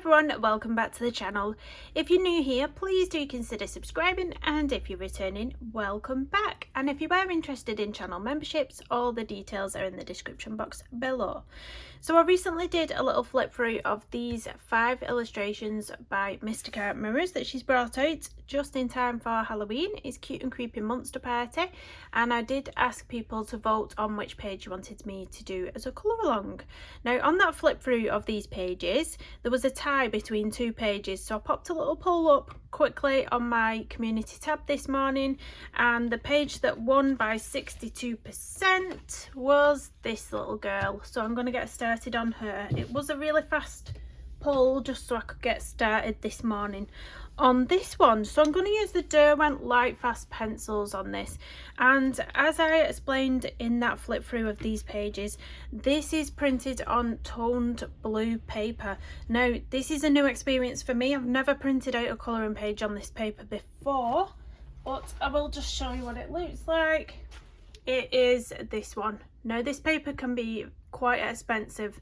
everyone, welcome back to the channel. If you're new here, please do consider subscribing, and if you're returning, welcome back. And if you are interested in channel memberships, all the details are in the description box below. So I recently did a little flip through of these 5 illustrations by MysticArt mirrors that she's brought out just in time for Halloween. It's Cute and Creepy Monster Party, and I did ask people to vote on which page you wanted me to do as a colour along. Now on that flip through of these pages, there was a tie between 2 pages, so I popped a little poll up quickly on my community tab this morning, and the page that won by 62% was this little girl. So I'm going to get started on her. It was a really fast poll just so I could get started this morning on this one. So I'm going to use the Derwent Light Fast pencils on this, and as I explained in that flip through of these pages, this is printed on toned blue paper. Now this is a new experience for me. I've never printed out a colouring page on this paper before, but I will just show you what it looks like. It is this one. Now this paper can be quite expensive,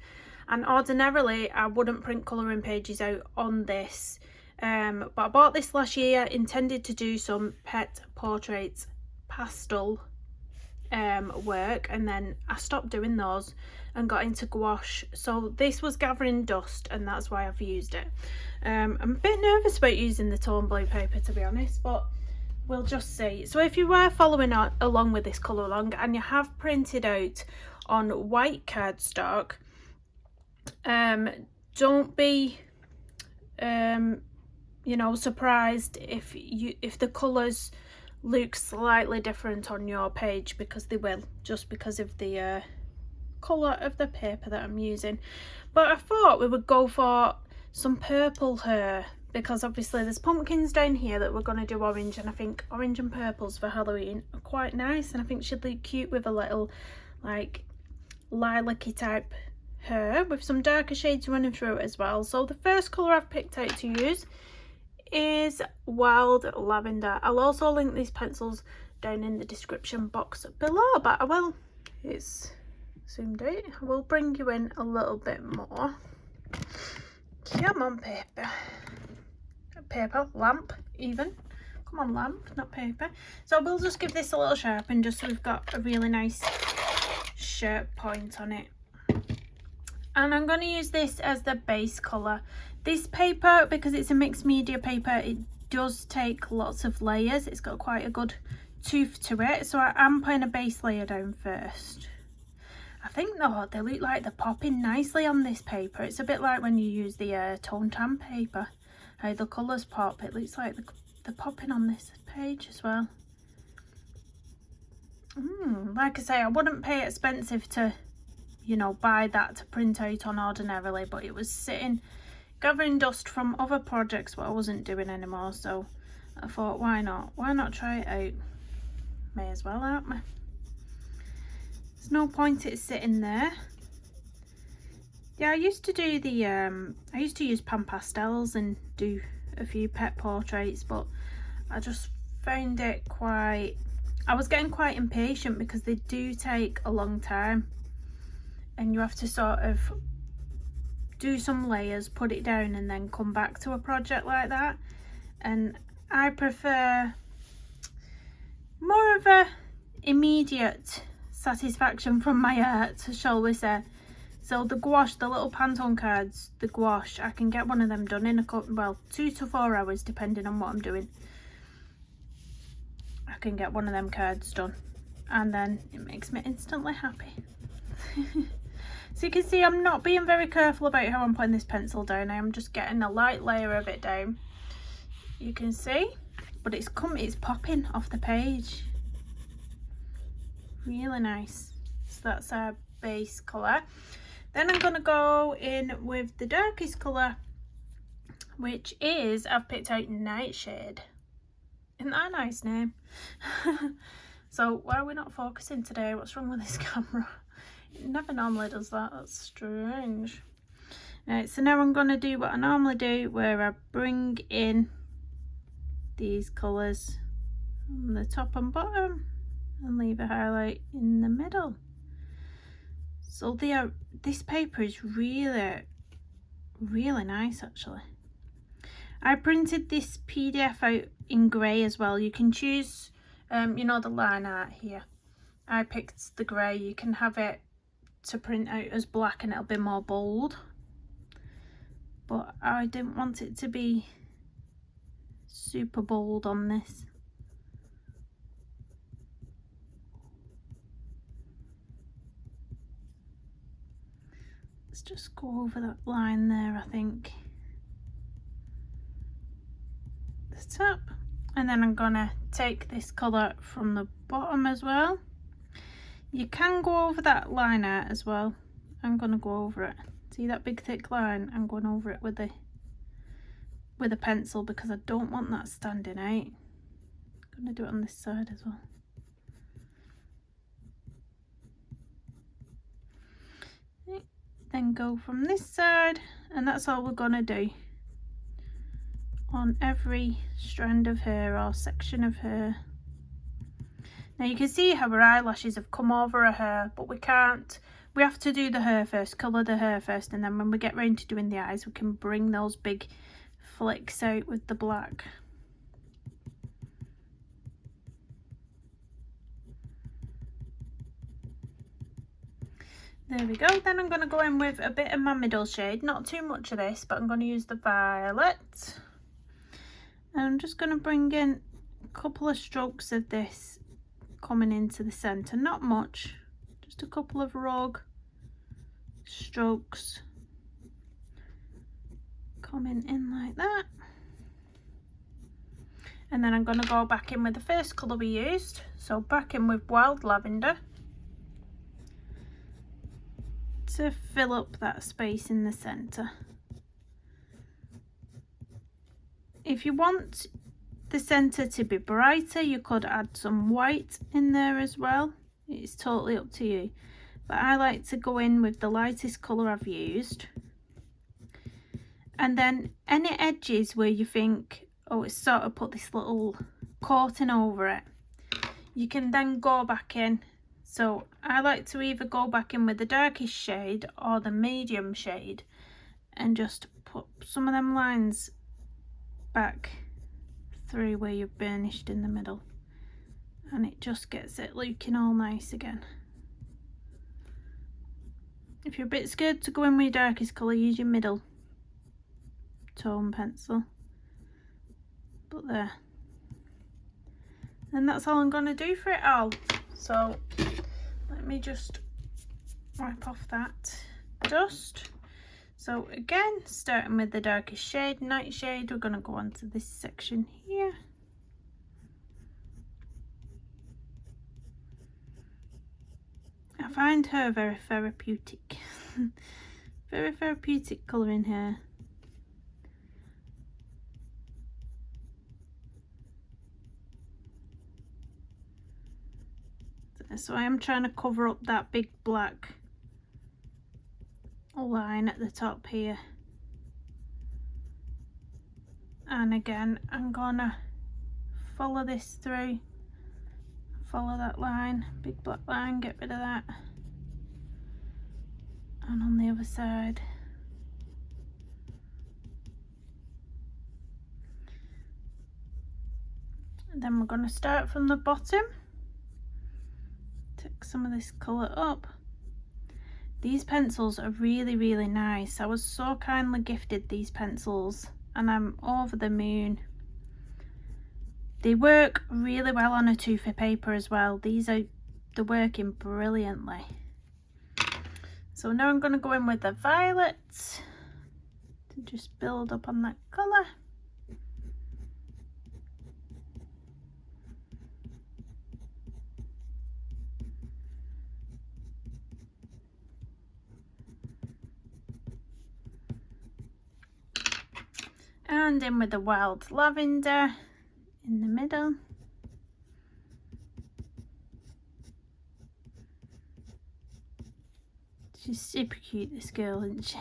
and ordinarily I wouldn't print colouring pages out on this, but I bought this last year, intended to do some pet portraits pastel work, and then I stopped doing those and got into gouache. So this was gathering dust, and that's why I've used it. I'm a bit nervous about using the tone blue paper, to be honest, but we'll just see. So if you were following along with this colour along and you have printed out on white cardstock, don't be you know, surprised if the colours look slightly different on your page, because they will, just because of the colour of the paper that I'm using. But I thought we would go for some purple here, because obviously there's pumpkins down here that we're going to do orange, and I think orange and purples for Halloween are quite nice, and I think she'd look cute with a little like lilac-y type hair with some darker shades running through it as well. So the first colour I've picked out to use is Wild Lavender. I'll also link these pencils down in the description box below, but I will, it's zoomed out, I will bring you in a little bit more. Come on, paper, lamp even, come on lamp, not paper. So we'll just give this a little sharpen just so we've got a really nice sharp point on it. And I'm going to use this as the base colour. This paper, because it's a mixed media paper, it does take lots of layers. It's got quite a good tooth to it, so I am putting a base layer down first. I think though they look like they're popping nicely on this paper. It's a bit like when you use the tone tan paper, how the colours pop. It looks like they're popping on this page as well. Like I say, I wouldn't pay expensive to, you know, buy that to print out on ordinarily, but it was sitting gathering dust from other projects what I wasn't doing anymore, so I thought, why not try it out? May as well, aren't we? There's no point it sitting there. Yeah, I used to do the I used to use pan pastels and do a few pet portraits, but I just found it quite, I was getting quite impatient because they do take a long time, and you have to sort of do some layers, put it down, and then come back to a project like that. And I prefer more of a immediate satisfaction from my art, shall we say. So the gouache, the little Pantone cards, the gouache, I can get one of them done in well, 2 to 4 hours depending on what I'm doing. I can get one of them cards done, and then it makes me instantly happy. So you can see I'm not being very careful about how I'm putting this pencil down. I am just getting a light layer of it down. You can see, but it's popping off the page. Really nice. So that's our base colour. Then I'm going to go in with the darkest colour, which is, I've picked out Nightshade. Isn't that a nice name? So why are we not focusing today? What's wrong with this camera? It never normally does that. That's strange. Right, so now I'm going to do what I normally do, where I bring in these colours on the top and bottom and leave a highlight in the middle. So this paper is really really nice actually. I printed this PDF out in grey as well. You can choose, you know, the line art here. I picked the grey. You can have it to print out as black and it'll be more bold. But I didn't want it to be super bold on this. Let's just go over that line there, I think. The top. And then I'm gonna take this colour from the bottom as well. You can go over that line art as well. I'm gonna go over it. See that big thick line? I'm going over it with a pencil because I don't want that standing out. I'm gonna do it on this side as well. Okay. Then go from this side, and that's all we're gonna do on every strand of hair or section of hair. Now you can see how her eyelashes have come over her hair, but we have to do the hair first, colour the hair first, and then when we get round to doing the eyes we can bring those big flicks out with the black. There we go. Then I'm going to go in with a bit of my middle shade, not too much of this, but I'm going to use the violet. And I'm just going to bring in a couple of strokes of this coming into the centre, not much, just a couple of rogue strokes coming in like that. And then I'm going to go back in with the first colour we used, so back in with Wild Lavender to fill up that space in the centre. If you want the centre to be brighter, you could add some white in there as well. It's totally up to you, but I like to go in with the lightest colour I've used. And then any edges where you think, oh, it's sort of put this little coating over it, you can then go back in. So I like to either go back in with the darkest shade or the medium shade and just put some of them lines back through where you've burnished in the middle, and it just gets it looking all nice again. If you're a bit scared to go in with your darkest colour, use your middle tone pencil. But there. And that's all I'm going to do for it all. So let me just wipe off that dust. So again, starting with the darkest shade, Nightshade, we're going to go on to this section here. I find her very therapeutic. Very therapeutic colour in here. So I am trying to cover up that big black line at the top here. And again, I'm gonna follow this through, follow that line, big black line, get rid of that. And on the other side. And then we're gonna start from the bottom. Take some of this colour up. These pencils are really nice. I was so kindly gifted these pencils and I'm over the moon. They work really well on a toothy paper as well. They're working brilliantly. So now I'm going to go in with the violet to just build up on that colour. And in with the Wild Lavender in the middle. She's super cute, this girl, isn't she?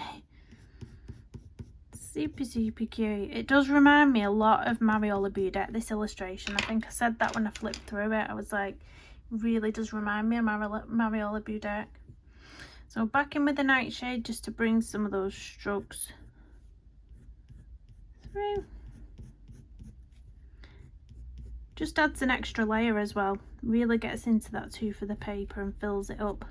Super cute. It does remind me a lot of Mariola Budek, this illustration. I think I said that when I flipped through it. I was like, really does remind me of Mariola Budek. So back in with the Nightshade just to bring some of those strokes through. Just adds an extra layer as well, really gets into that tooth of the paper and fills it up.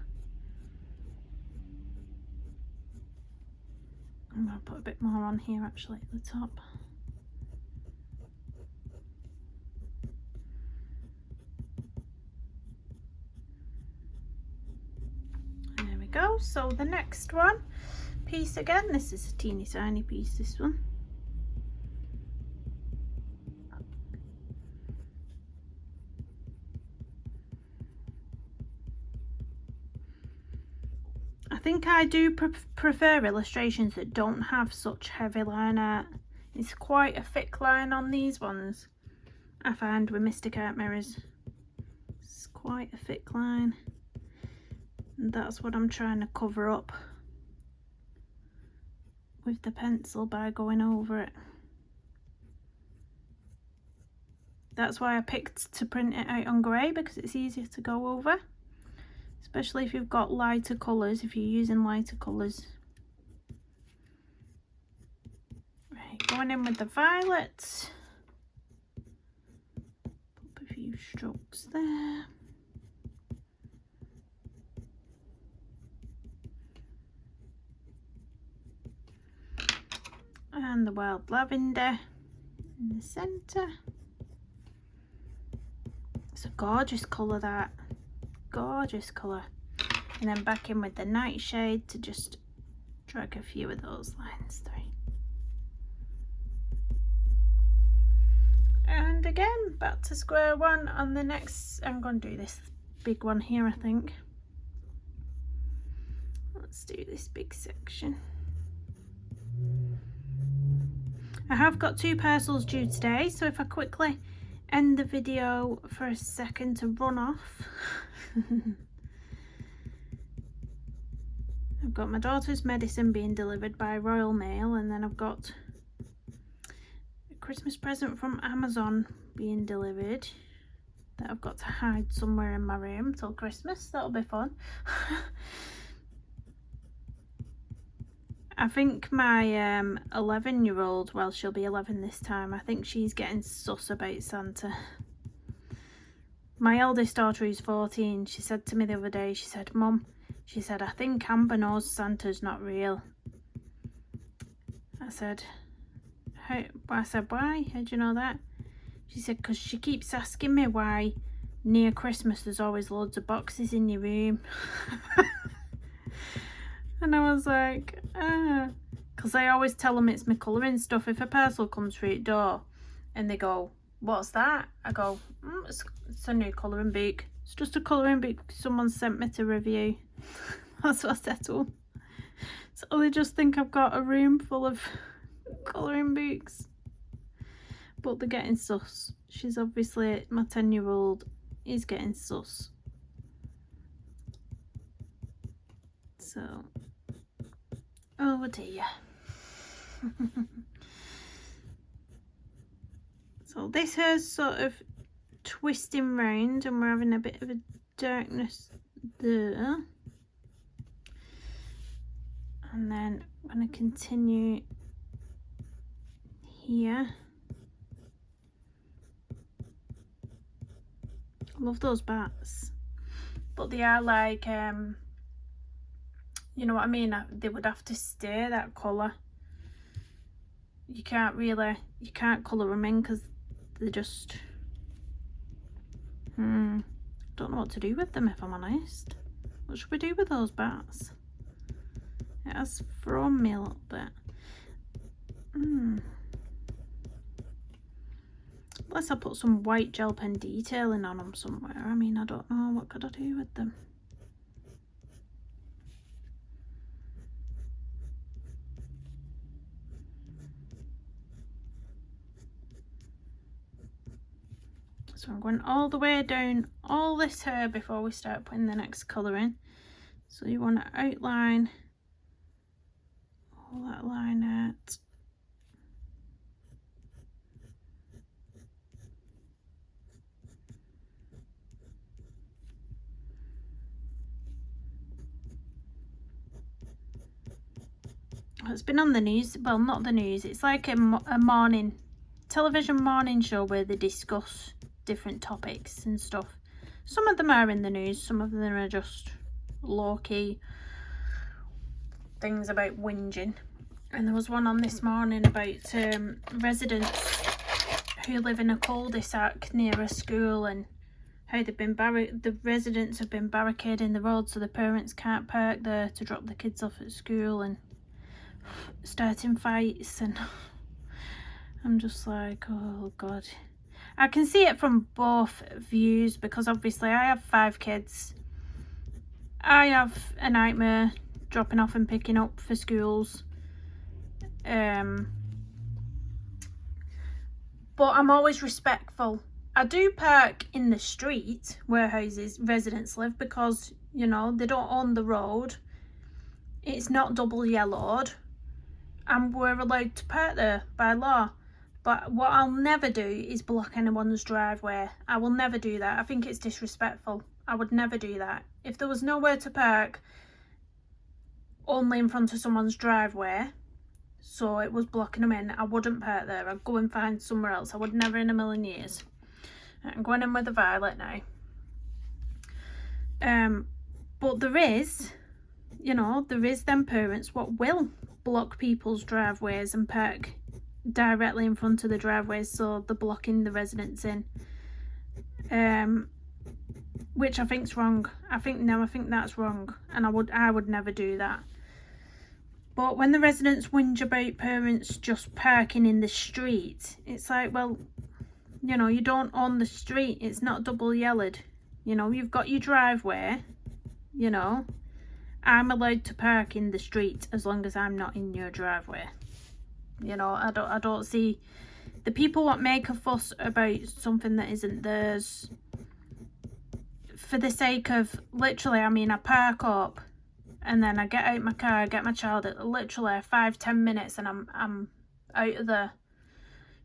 I'm going to put a bit more on here actually at the top. There we go. So the next one piece again, this is a teeny tiny piece, this one. I think I do prefer illustrations that don't have such heavy line art. It's quite a thick line on these ones, I find, with MysticArt mirrors. It's quite a thick line, and that's what I'm trying to cover up with the pencil by going over it. That's why I picked to print it out on grey, because it's easier to go over, especially if you've got lighter colours, if you're using lighter colours. Right, going in with the violet. Pop a few strokes there. And the wild lavender in the centre. It's a gorgeous colour, that. Gorgeous colour. And then back in with the Nightshade to just drag a few of those lines through. And again, back to square one on the next. I'm going to do this big one here, I think. Let's do this big section. I have got 2 parcels due today, so if I quickly end the video for a second to run off. I've got my daughter's medicine being delivered by Royal Mail, and then I've got a Christmas present from Amazon being delivered that I've got to hide somewhere in my room till Christmas. That'll be fun. I think my 11-year-old, well, she'll be 11 this time, I think she's getting sus about Santa. My eldest daughter, who's 14, she said to me the other day, she said, "Mum," she said, "I think Amber knows Santa's not real." I said, "Why?" How do you know that? She said, "Because she keeps asking me why near Christmas there's always loads of boxes in your room." And I was like, because I always tell them it's my colouring stuff. If a parcel comes through the door and they go, "What's that?" I go, it's a new colouring book. It's just a colouring book someone sent me to review." That's what I said to them. So they just think I've got a room full of colouring books. But they're getting sus. She's obviously, my 10-year-old is getting sus. So, oh dear. So this has sort of twisting round, and we're having a bit of a darkness there. And then I'm going to continue here. I love those bats, but they are like, you know what I mean? They would have to stay that colour. You can't colour them in because they're just, don't know what to do with them, if I'm honest. What should we do with those bats? It has thrown me a little bit. Unless I put some white gel pen detailing on them somewhere. I mean, I don't know. What could I do with them? So I'm going all the way down all this hair before we start putting the next colour in. So you want to outline all that line out. it's been on the news. Well, not the news. It's like a morning television morning show where they discuss different topics and stuff. Some of them are in the news, some of them are just low-key things about whinging. And there was one on this morning about residents who live in a cul-de-sac near a school, and how they've been the residents have been barricading the road so the parents can't park there to drop the kids off at school, and starting fights. And I'm just like, oh god. I can see it from both views, because obviously I have 5 kids. I have a nightmare dropping off and picking up for schools. But I'm always respectful. I do park in the street where residents live, because, you know, they don't own the road. It's not double yellowed, and we're allowed to park there by law. But what I'll never do is block anyone's driveway. I will never do that. I think it's disrespectful. I would never do that. If there was nowhere to park, only in front of someone's driveway, so it was blocking them in, I wouldn't park there. I'd go and find somewhere else. I would never in a million years. I'm going in with a violet now. But there is, you know, there is them parents what will block people's driveways and park directly in front of the driveways, so they're blocking the residents in. Which I think's wrong. I think that's wrong, and I would never do that. But when the residents whinge about parents just parking in the street, it's like, well, you know, you don't own the street. It's not double yellowed. You know, you've got your driveway. You know, I'm allowed to park in the street as long as I'm not in your driveway. You know, I don't see the people what make a fuss about something that isn't theirs for the sake of, literally, I mean, I park up and then I get out my car, I get my child at literally 5-10 minutes and I'm out of there.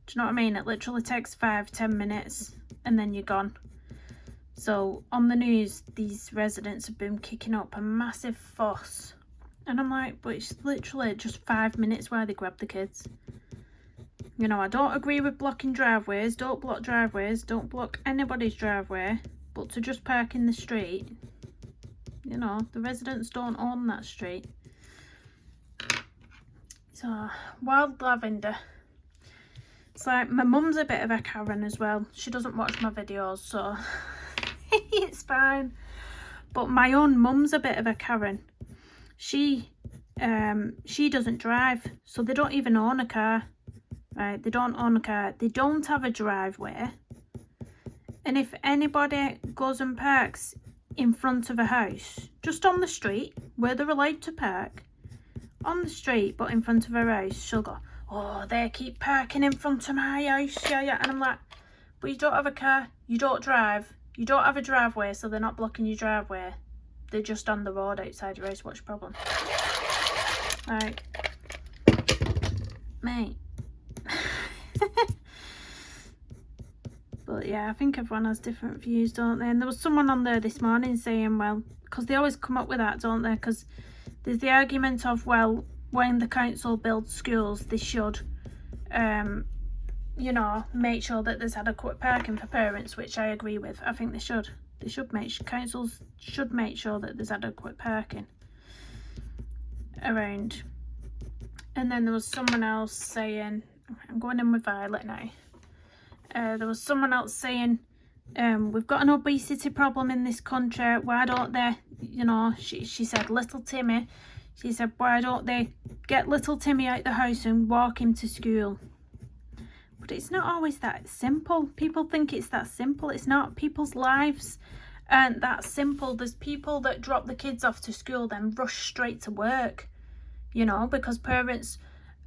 Do you know what I mean? It literally takes 5-10 minutes and then you're gone. So on the news, these residents have been kicking up a massive fuss. And I'm like, but it's literally just 5 minutes where they grab the kids. You know, I don't agree with blocking driveways. Don't block driveways. Don't block anybody's driveway. But to just park in the street, you know, the residents don't own that street. So, wild lavender. It's like, my mum's a bit of a Karen as well. She doesn't watch my videos, so it's fine. But my own mum's a bit of a Karen. She doesn't drive, so they don't even own a car, right? They don't own a car. They don't have a driveway. And if anybody goes and parks in front of a house, just on the street, where they're allowed to park, on the street, but in front of her house, she'll go, oh, they keep parking in front of my house, yeah. And I'm like, but you don't have a car, you don't drive, you don't have a driveway, so they're not blocking your driveway. They're just on the road outside your house. What's your problem? Like, mate. But yeah, I think everyone has different views, don't they? And there was someone on there this morning saying, well, because they always come up with that, don't they? Because there's the argument of, well, when the council builds schools, they should, you know, make sure that there's adequate parking for parents, which I agree with. I think they should. They should councils should make sure that there's adequate parking around. And then there was someone else saying, I'm going in with violet now. There was someone else saying, we've got an obesity problem in this country. Why don't they, you know, she said, little Timmy. She said, why don't they get little Timmy out the house and walk him to school? But it's not always that simple. People think it's that simple. It's not. People's lives aren't that simple. There's people that drop the kids off to school, then rush straight to work, you know, because parents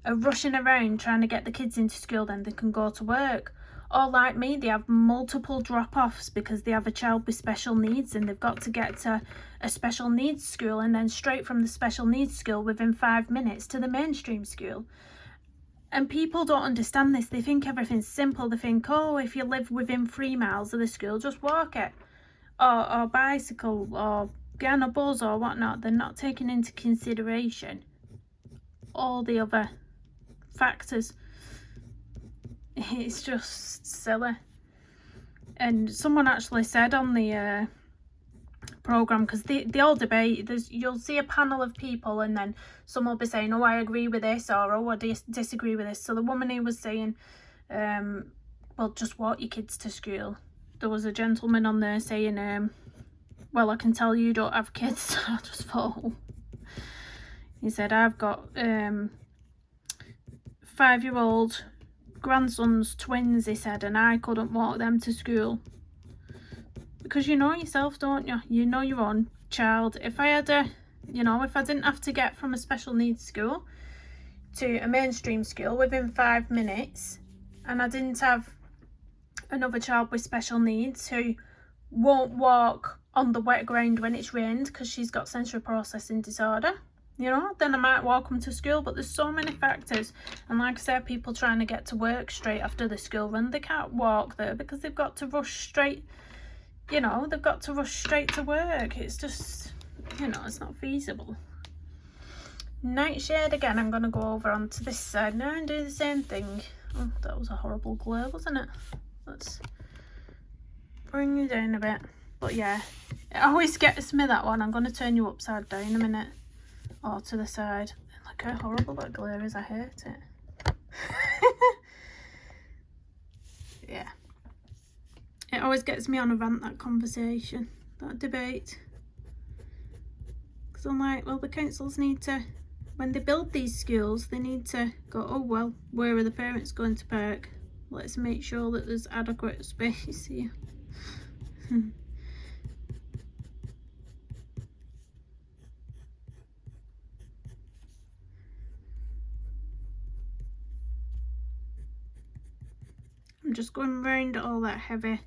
are rushing around trying to get the kids into school, then they can go to work. Or like me, they have multiple drop-offs because they have a child with special needs and they've got to get to a special needs school and then straight from the special needs school within 5 minutes to the mainstream school. And people don't understand this. They think everything's simple. They think, oh, if you live within 3 miles of the school, just walk it. Or bicycle or get on a bus or whatnot. They're not taking into consideration all the other factors. It's just silly. And someone actually said on the program, because they all debate, you'll see a panel of people and then some will be saying, oh, I agree with this, or oh, I disagree with this. So the woman who was saying, well, just walk your kids to school. There was a gentleman on there saying, well, I can tell you don't have kids. I just thought, oh. He said, I've got 5-year-old grandsons, twins, he said, and I couldn't walk them to school. Because you know yourself, don't you? You know your own child. If I had a, you know, if I didn't have to get from a special needs school to a mainstream school within 5 minutes, and I didn't have another child with special needs who won't walk on the wet ground when it's rained because she's got sensory processing disorder, you know, then I might walk them to school. But there's so many factors, and like I said, people trying to get to work straight after the school run, they can't walk there because they've got to rush straight, you know, they've got to rush straight to work. It's just, you know, it's not feasible. Nightshade again, I'm going to go over onto this side now and do the same thing. Oh, that was a horrible glare, wasn't it? Let's bring you down a bit. But yeah, it always gets me, that one. I'm going to turn you upside down in a minute, or to the side. Look how horrible that glare is, I hate it. Yeah. It always gets me on a rant, that conversation, that debate. Because I'm like, well, the councils need to, when they build these schools, they need to go, oh, well, where are the parents going to park? Let's make sure that there's adequate space here. I'm just going round all that heavy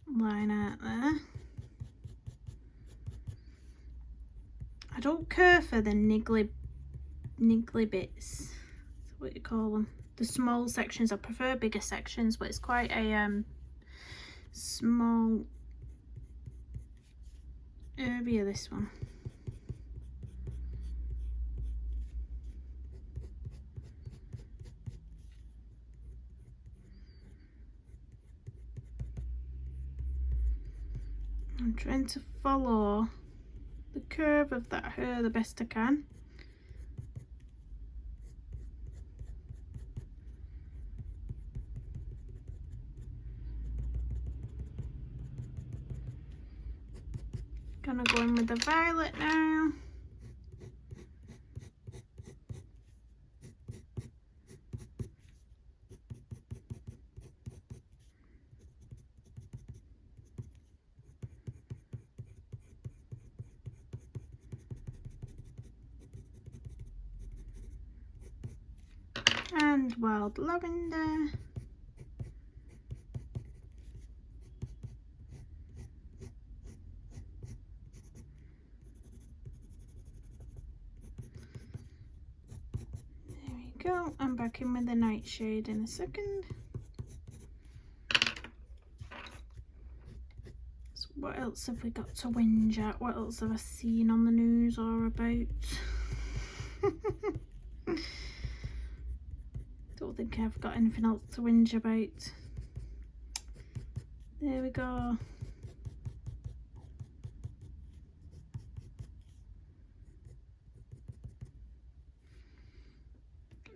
line out there. I don't care for the niggly bits. That's what you call them. The small sections. I prefer bigger sections, but it's quite a small area, this one. I'm trying to follow the curve of that hair the best I can. Gonna go in with the violet now. And wild lavender. There we go. I'm back in with the Nightshade in a second. So what else have we got to whinge at? What else have I seen on the news or about? Don't think I've got anything else to whinge about. There we go.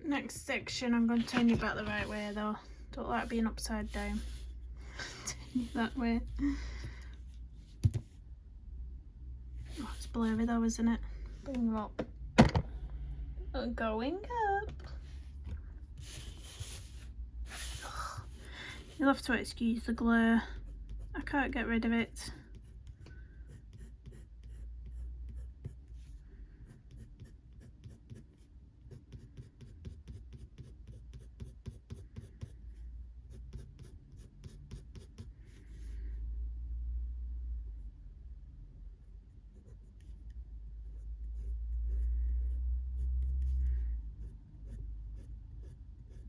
Next section, I'm going to turn you back the right way though. Don't like being upside down. Turn you that way. Oh, it's blurry though, isn't it? Bring you up. Going up. You'll have to excuse the glare. I can't get rid of it.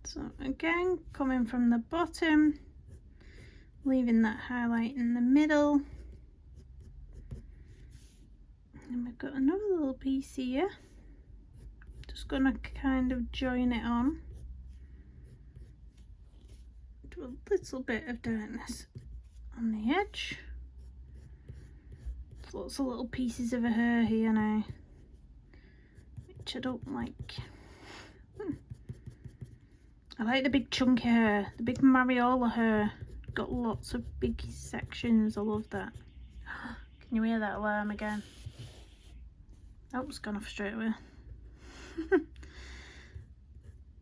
So again, coming from the bottom, leaving that highlight in the middle. And we've got another little piece here. Just gonna kind of join it on. Do a little bit of darkness on the edge. There's lots of little pieces of her hair here now, which I don't like. I like the big chunky hair, the big Mariola hair. Got lots of big sections. I love that. Can you hear that alarm again? Oh, it's gone off straight away.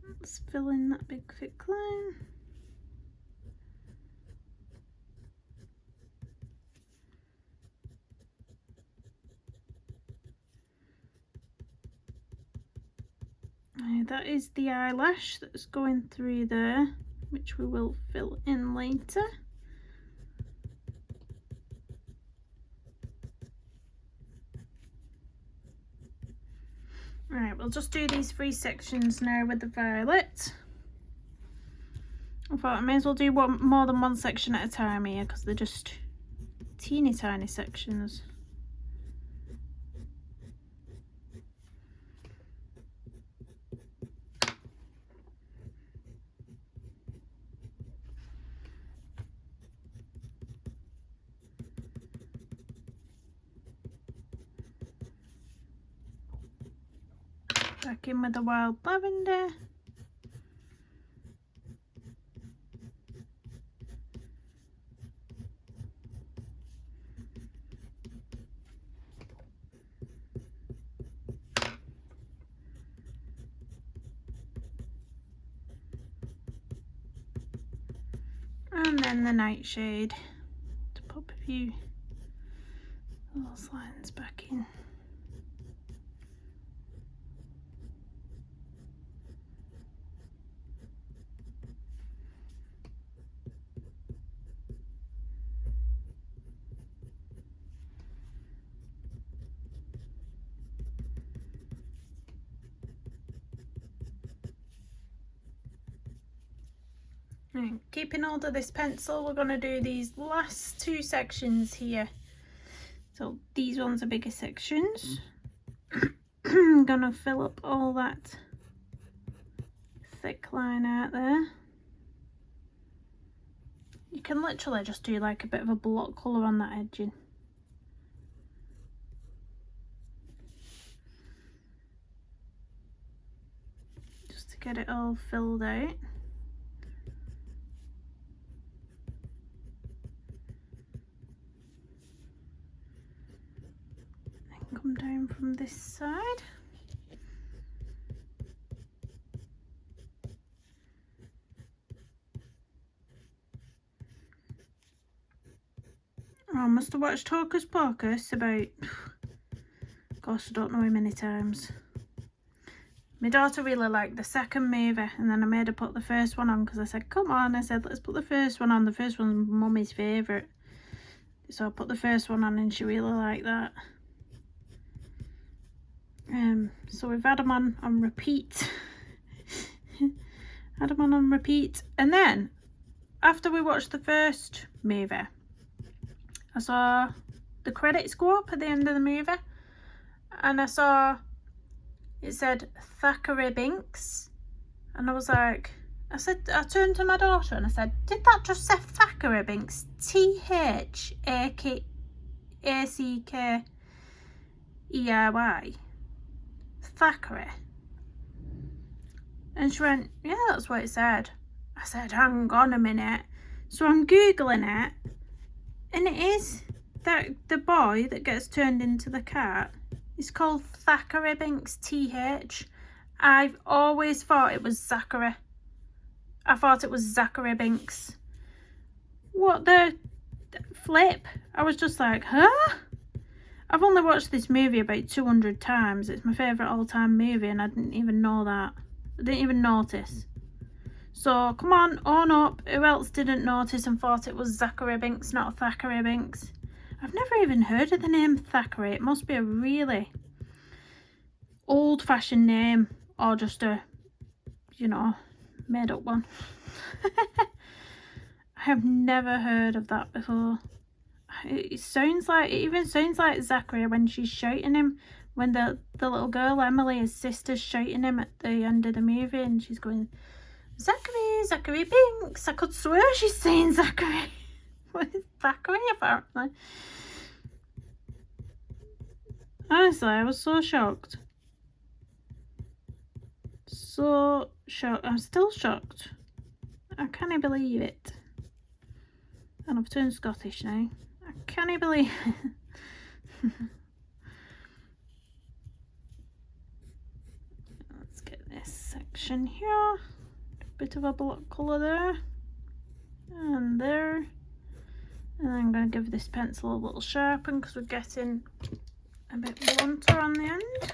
Let's fill in that big thick line. That is the eyelash that's going through there, which we will fill in later. Right, we'll just do these 3 sections now with the violet. I thought I may as well do more than one section at a time here, because they're just teeny tiny sections. Back in with the wild lavender. And then the Nightshade to pop a few of those lines back in. Right, keeping hold of this pencil, we're going to do these last 2 sections here. So these ones are bigger sections. I'm going to fill up all that thick line out there. You can literally just do like a bit of a block colour on that edging. Just to get it all filled out. Come down from this side. Oh, I must have watched Hocus Pocus about, gosh, I don't know how many times. My daughter really liked the second movie, and then I made her put the first one on because I said, come on, I said, let's put the first one on. The first one's Mummy's favourite. So I put the first one on and she really liked that. So we've had them on repeat. Had them on repeat. And then, after we watched the first movie, I saw the credits go up at the end of the movie. And I saw, it said Thackeray Binks. And I was like, I turned to my daughter and I said, did that just say Thackeray Binks? Thackeray. Thackeray. And she went, yeah, that's what it said. I said, hang on a minute. So I'm Googling it, and it is that the boy that gets turned into the cat is called Thackeray Binks, TH. I've always thought it was Zachary. I thought it was Zachary Binks. What the flip? I was just like, huh? I've only watched this movie about 200 times. It's my favourite all-time movie and I didn't even know that. I didn't even notice. So, come on, own up. Who else didn't notice and thought it was Zachary Binks, not Thackeray Binks? I've never even heard of the name Thackeray. It must be a really old-fashioned name or just a, you know, made-up one. I have never heard of that before. It even sounds like Zachary when she's shouting him, when the little girl Emily, his sister's shouting him at the end of the movie, and she's going, Zachary, Zachary Binks. I could swear she's saying Zachary. What is Zachary apparently? Honestly, I was so shocked. So shocked. I'm still shocked. I can't believe it. And I've turned Scottish now. I can't believe it. Let's get this section here. Bit of a block colour there. And there. And I'm going to give this pencil a little sharpen because we're getting a bit blunter on the end.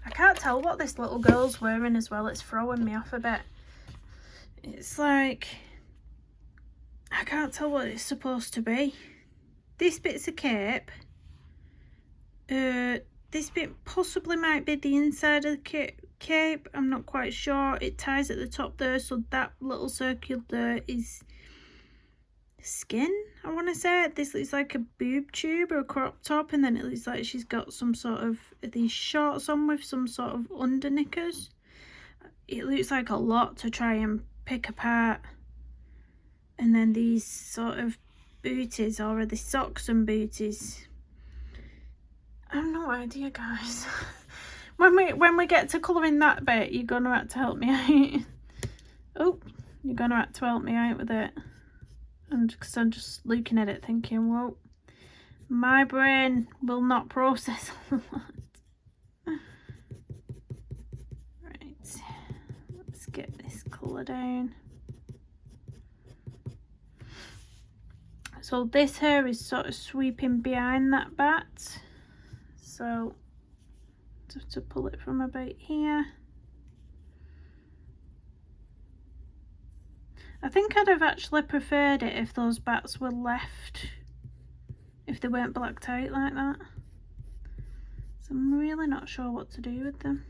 I can't tell what this little girl's wearing as well. It's throwing me off a bit. It's like, I can't tell what it's supposed to be. This bit's a cape. This bit possibly might be the inside of the cape. I'm not quite sure. It ties at the top there, so that little circle there is skin, I want to say. This looks like a boob tube or a crop top, and then it looks like she's got some sort of these shorts on with some sort of under knickers. It looks like a lot to try and pick apart. And then these sort of booties, or are they socks and booties? I have no idea, guys. When we get to colouring that bit, you're gonna have to help me out. Oh, you're gonna have to help me out with it. And because I'm just looking at it thinking, whoa, my brain will not process all that. Right, let's get this colour down. So this hair is sort of sweeping behind that bat. So just to pull it from about here. I think I'd have actually preferred it if those bats were left, if they weren't blacked out like that. So I'm really not sure what to do with them.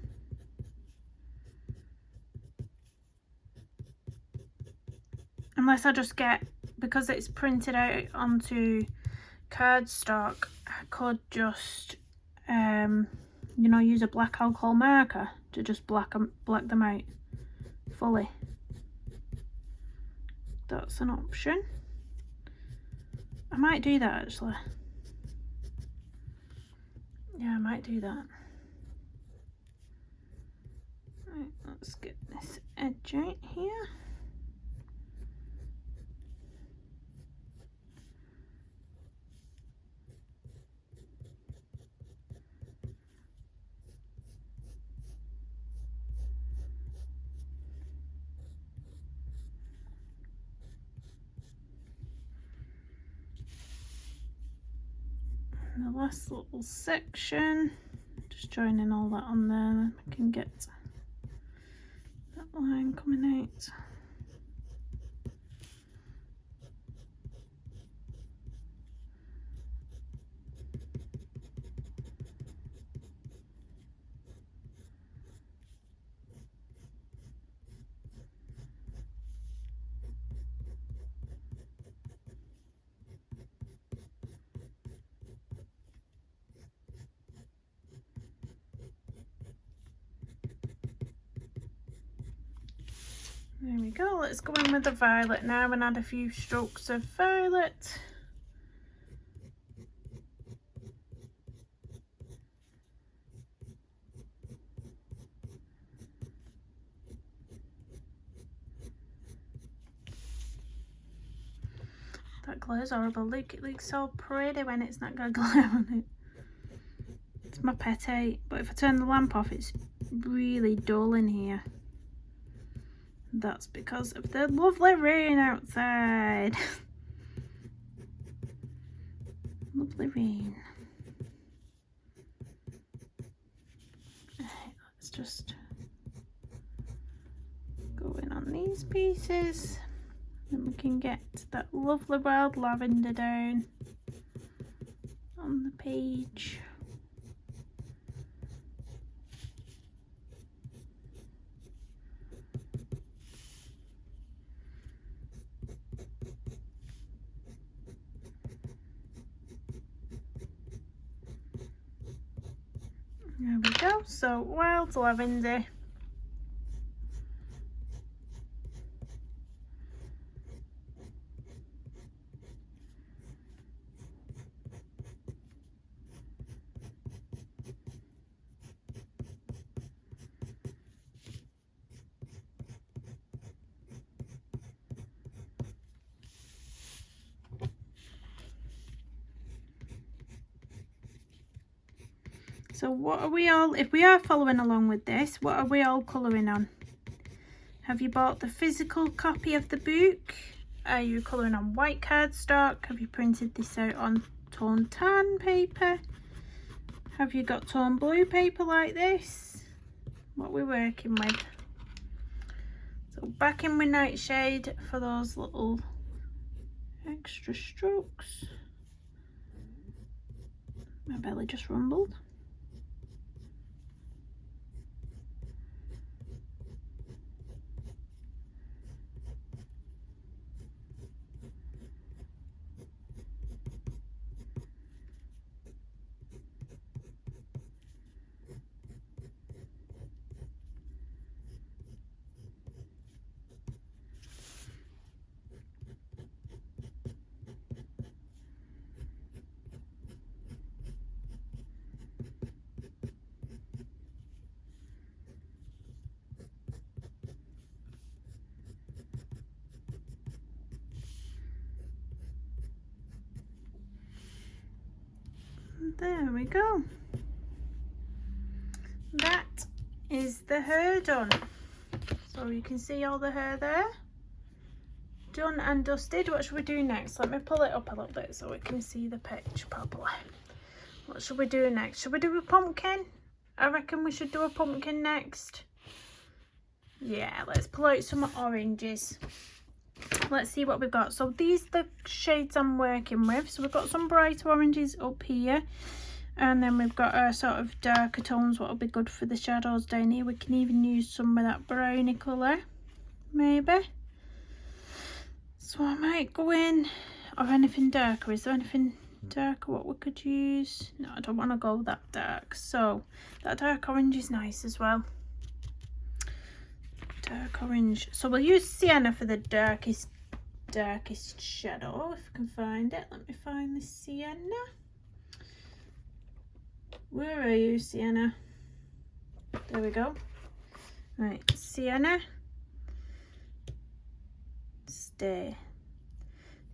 Unless I just get, because it's printed out onto cardstock, I could just, you know, use a black alcohol marker to just black them out fully. That's an option. I might do that actually. Yeah, I might do that. Right, let's get this edge out here. The last little section, just joining all that on there, and I can get that line coming out. There we go. Let's go in with the violet now and add a few strokes of violet. That glare is horrible. Look, it looks so pretty when it's not got glare on it. It's my pet hate. But if I turn the lamp off, it's really dull in here. That's because of the lovely rain outside. Lovely rain. Let's just go in on these pieces. Then we can get that lovely wild lavender down on the page. go. So wild lavender. So what are we all, if we are following along with this, what are we all colouring on? Have you bought the physical copy of the book? Are you colouring on white cardstock? Have you printed this out on tone tan paper? Have you got tone blue paper like this? What we're working with. So back in with Nightshade for those little extra strokes. My belly just rumbled. There we go. That is the hair done. So you can see all the hair there. Done and dusted. What should we do next? Let me pull it up a little bit so we can see the picture properly. What should we do next? Should we do a pumpkin? I reckon we should do a pumpkin next. Yeah, let's pull out some oranges. Let's see what we've got. So these are the shades I'm working with. So we've got some brighter oranges up here, and then we've got our sort of darker tones, what will be good for the shadows down here. We can even use some of that browny colour, maybe. So I might go in, or anything darker. Is there anything darker what we could use? No, I don't want to go that dark. So that dark orange is nice as well. Dark orange. So we'll use Sienna for the darkest shadow, if I can find it. Let me find the Sienna. Where are you, Sienna? There we go. Right, Sienna. Stay.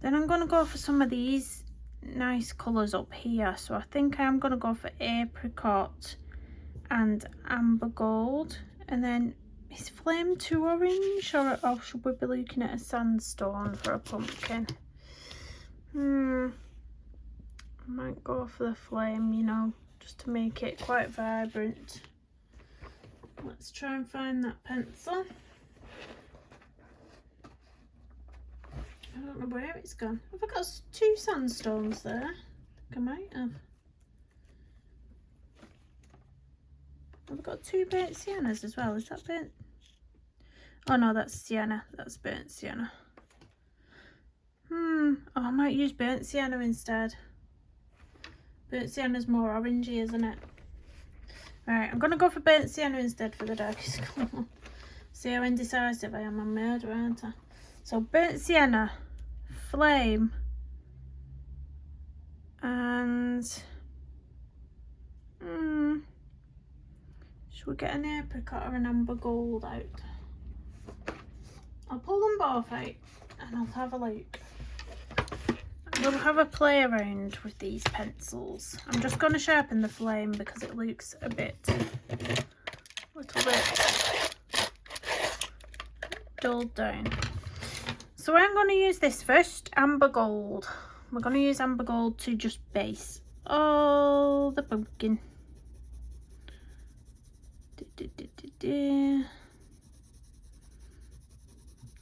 Then I'm going to go for some of these nice colours up here. So I think I'm going to go for Apricot and Amber Gold. And then is Flame too orange, or should we be looking at a sandstone for a pumpkin? I might go for the Flame, you know, just to make it quite vibrant. Let's try and find that pencil. I don't know where it's gone. Have I got two sandstones there? I think I might have. Have I got two burnt siennas as well? Is that burnt? Oh no, that's sienna. That's burnt sienna. Oh, I might use burnt sienna instead. Burnt sienna's more orangey, isn't it? Alright, I'm going to go for burnt sienna instead for the darkest colour. See how indecisive I am on murder, aren't I? So burnt sienna, flame, and should we get an apricot or an amber gold out? I'll pull them both out and I'll have a look. We'll have a play around with these pencils. I'm just going to sharpen the flame because it looks a little bit dulled down. So I'm going to use this first, amber gold. We're going to use amber gold to just base all the pumpkin.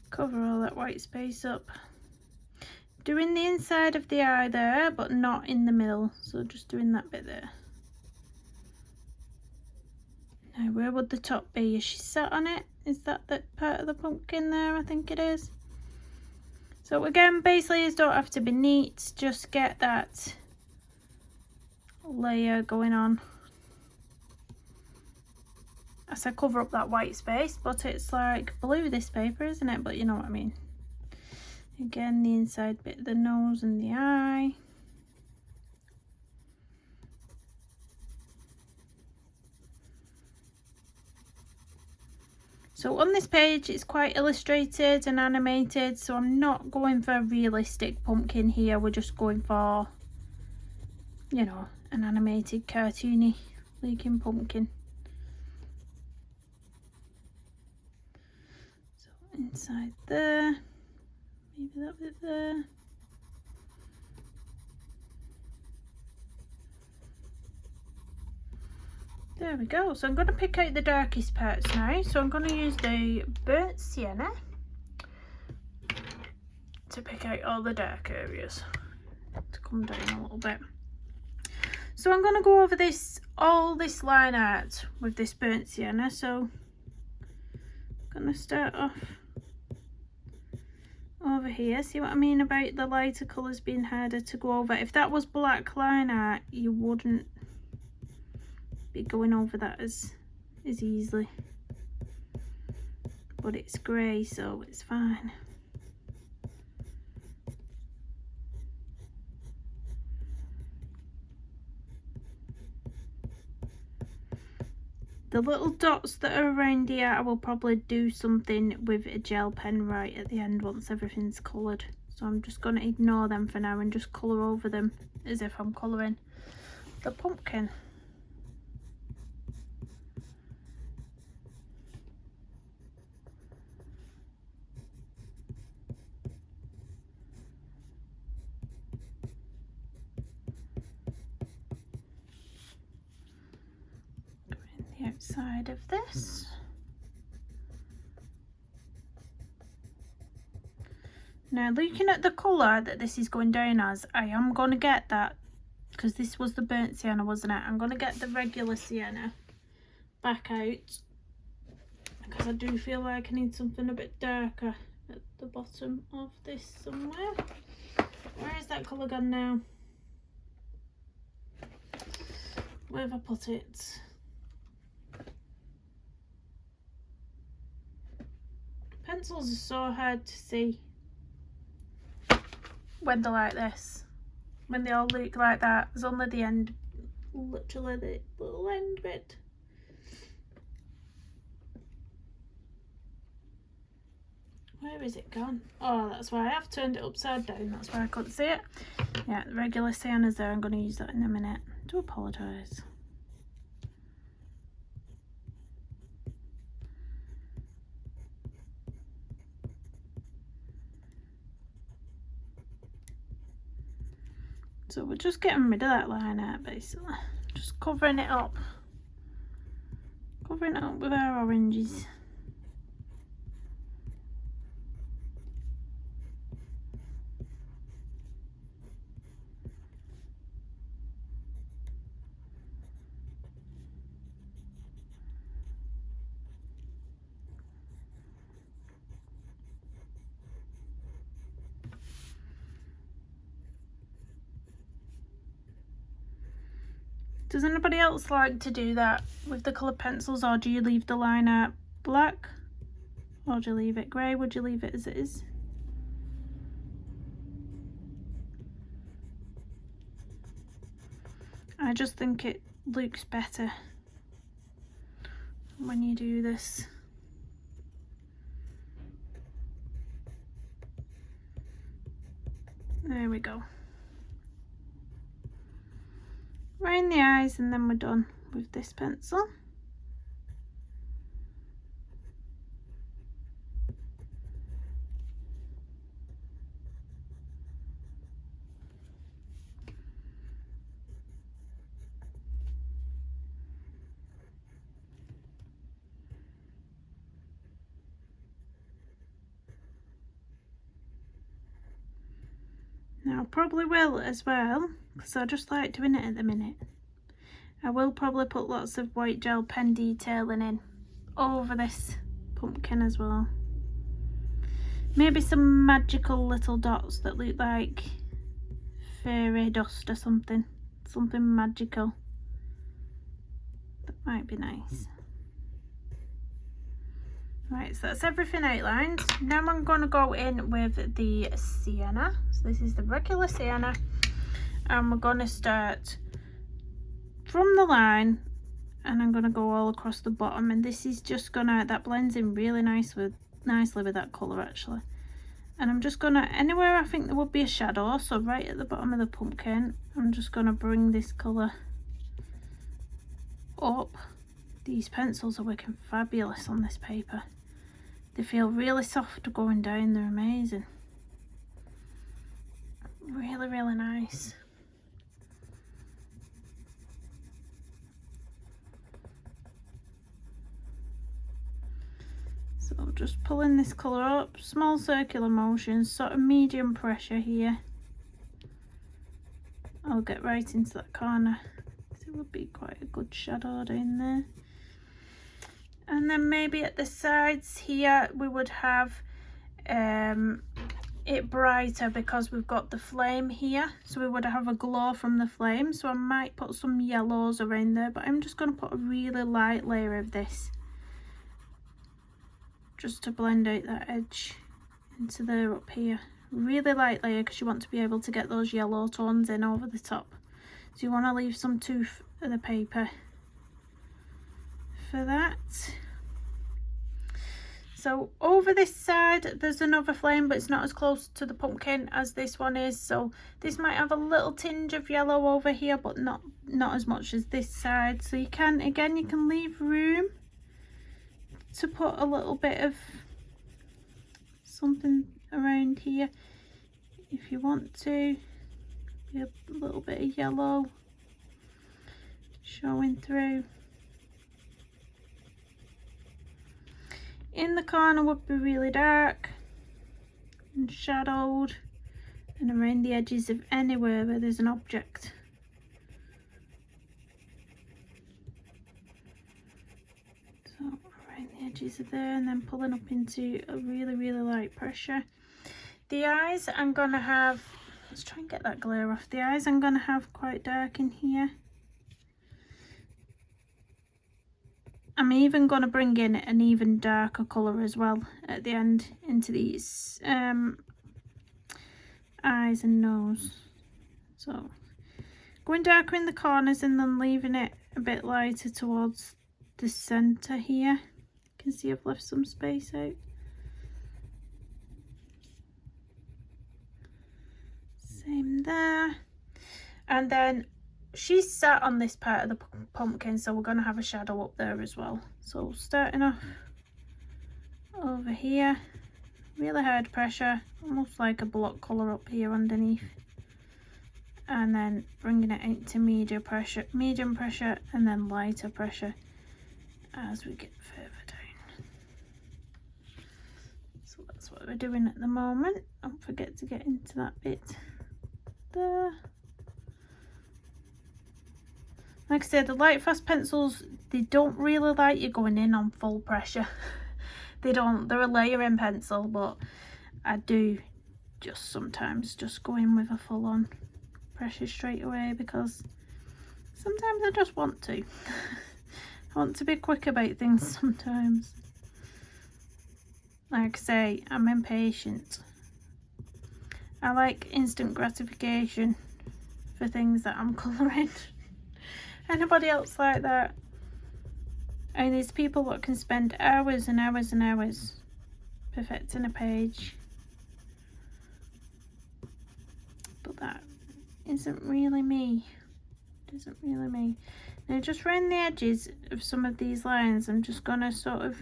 Cover all that white space up. Doing the inside of the eye there, but not in the middle. So just doing that bit there. Now, where would the top be? Is she sat on it? Is that the part of the pumpkin there? I think it is. So again, base layers don't have to be neat. Just get that layer going on. I said cover up that white space, but it's like blue, this paper, isn't it? But you know what I mean. Again, the inside bit of the nose and the eye. So on this page it's quite illustrated and animated, so I'm not going for a realistic pumpkin here. We're just going for, you know, an animated cartoony looking pumpkin. So inside there, maybe that bit there. There we go. So I'm going to pick out the darkest parts now. So I'm going to use the burnt sienna to pick out all the dark areas, to come down a little bit. So I'm going to go over all this line art with this burnt sienna. So I'm going to start off over here. See what I mean about the lighter colours being harder to go over? If that was black line art, you wouldn't be going over that as easily, but it's grey, so it's fine. The little dots that are around here, I will probably do something with a gel pen right at the end once everything's coloured, so I'm just going to ignore them for now and just colour over them as if I'm colouring the pumpkin. Outside of this, now looking at the colour that this is going down as, I am going to get that, because this was the burnt sienna, wasn't it? I'm going to get the regular sienna back out, because I do feel like I need something a bit darker at the bottom of this somewhere. Where is that colour gone now? Where have I put it? Pencils are so hard to see when they're like this, when they all look like that. There's only the end, literally the little end bit. Where is it gone? Oh, that's why I have turned it upside down, that's why I couldn't see it. Yeah, the regular sienna's there. I'm going to use that in a minute. I do apologise. So we're just getting rid of that line out, basically. Just covering it up. Covering it up with our oranges. Does anybody else like to do that with the coloured pencils, or do you leave the line art black, or do you leave it grey? Would you leave it as it is? I just think it looks better when you do this. There we go. Around the eyes, and then we're done with this pencil. Now I probably will as well, because I just like doing it at the minute. I will probably put lots of white gel pen detailing in over this pumpkin as well. Maybe some magical little dots that look like fairy dust or something. Something magical. That might be nice. Right, so that's everything outlined. Now I'm going to go in with the Sienna. So this is the regular Sienna, and we're going to start from the line, and I'm going to go all across the bottom, and this is just gonna, that blends in really nicely with that colour actually. And I'm just gonna, anywhere I think there would be a shadow, so right at the bottom of the pumpkin, I'm just gonna bring this colour up. These pencils are working fabulous on this paper. They feel really soft going down, they're amazing. Really, really nice. So just pulling this colour up, small circular motions, sort of medium pressure here. I'll get right into that corner. It would be quite a good shadow down there. And then maybe at the sides here we would have it brighter because we've got the flame here, so we would have a glow from the flame. So I might put some yellows around there, but I'm just going to put a really light layer of this just to blend out that edge into there up here. Really light layer because you want to be able to get those yellow tones in over the top. So you want to leave some tooth of the paper for that. So over this side there's another flame, but it's not as close to the pumpkin as this one is, so this might have a little tinge of yellow over here, but not as much as this side. So you can, again, you can leave room to put a little bit of something around here if you want to. A little bit of yellow showing through. In the corner would be really dark and shadowed, and around the edges of anywhere where there's an object. So around the edges of there, and then pulling up into a really, really light pressure. The eyes I'm going to have, let's try and get that glare off. The eyes I'm going to have quite dark in here. I'm even going to bring in an even darker colour as well at the end into these eyes and nose. So going darker in the corners and then leaving it a bit lighter towards the centre here. You can see I've left some space out. Same there. And then she's sat on this part of the pumpkin, so we're going to have a shadow up there as well. So starting off over here, really hard pressure, almost like a block colour up here underneath, and then bringing it into medium pressure, and then lighter pressure as we get further down. So that's what we're doing at the moment. Don't forget to get into that bit there. Like I said, the light fast pencils, they don't really like you going in on full pressure. They don't, they're a layering pencil, but I do just sometimes just go in with a full on pressure straight away because sometimes I just want to. I want to be quick about things sometimes. Like I say, I'm impatient. I like instant gratification for things that I'm colouring. Anybody else like that? And there's people that can spend hours and hours and hours perfecting a page, but that isn't really me. It isn't really me. Now just around the edges of some of these lines, I'm just gonna sort of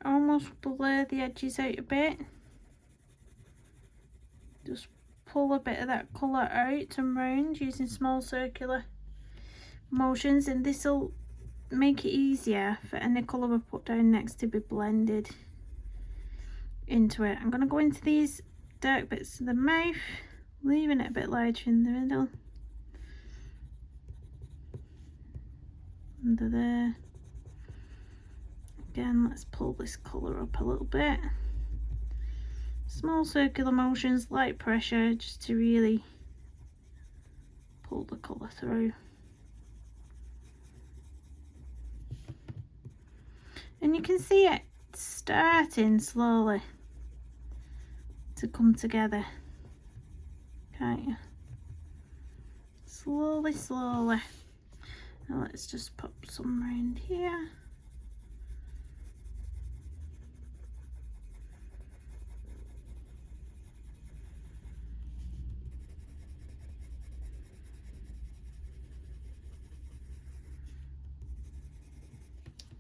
almost blur the edges out a bit. Just pull a bit of that colour out and round using small circular motions, and this will make it easier for any colour we put down next to be blended into it. I'm going to go into these dark bits of the mouth, leaving it a bit lighter in the middle, under there. Again, let's pull this colour up a little bit. Small circular motions, light pressure, just to really pull the colour through. And you can see it starting slowly to come together, can't you? Slowly, slowly. Now let's just pop some around here.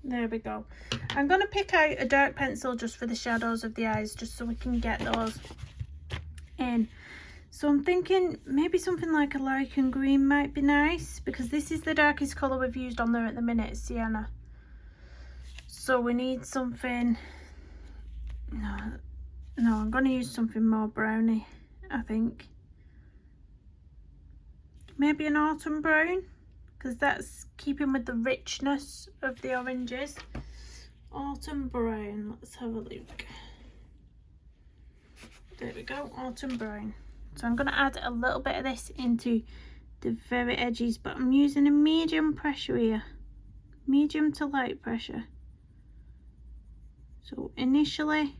There we go. I'm going to pick out a dark pencil just for the shadows of the eyes, just so we can get those in. So I'm thinking maybe something like a lichen green might be nice, because this is the darkest colour we've used on there at the minute, Sienna. So we need something, no, I'm going to use something more browny, I think. Maybe an autumn brown, because that's keeping with the richness of the oranges. Autumn brown, let's have a look. There we go, autumn brown. So I'm going to add a little bit of this into the very edges, but I'm using a medium pressure here, medium to light pressure. So initially